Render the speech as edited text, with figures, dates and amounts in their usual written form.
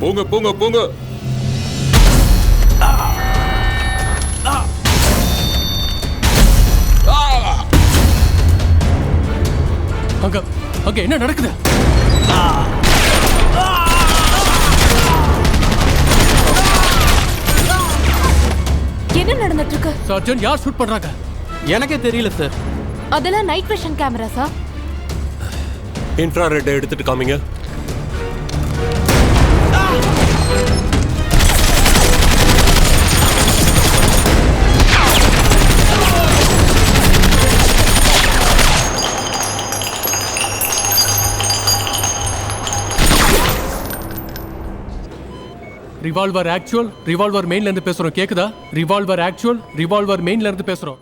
போங்க போங்க போங்க. அங்க அங்க என்ன நடக்குது? என்ன நடந்துட்டு இருக்கு? சர்ஜன், யார் ஷூட் பண்றாங்க? எனக்கே தெரியல சார். அதெல்லாம் night vision camera sir. Infrared எடுத்துட்டு காமிங்க. ரிவால்வர் ஆக்சுவல், ரிவால்வர் மெயின்ல இருந்து பேசுறோம். கேக்குதா? ரிவால்வர் ஆக்சுவல், ரிவால்வர் மெயின்ல இருந்து பேசுறோம்.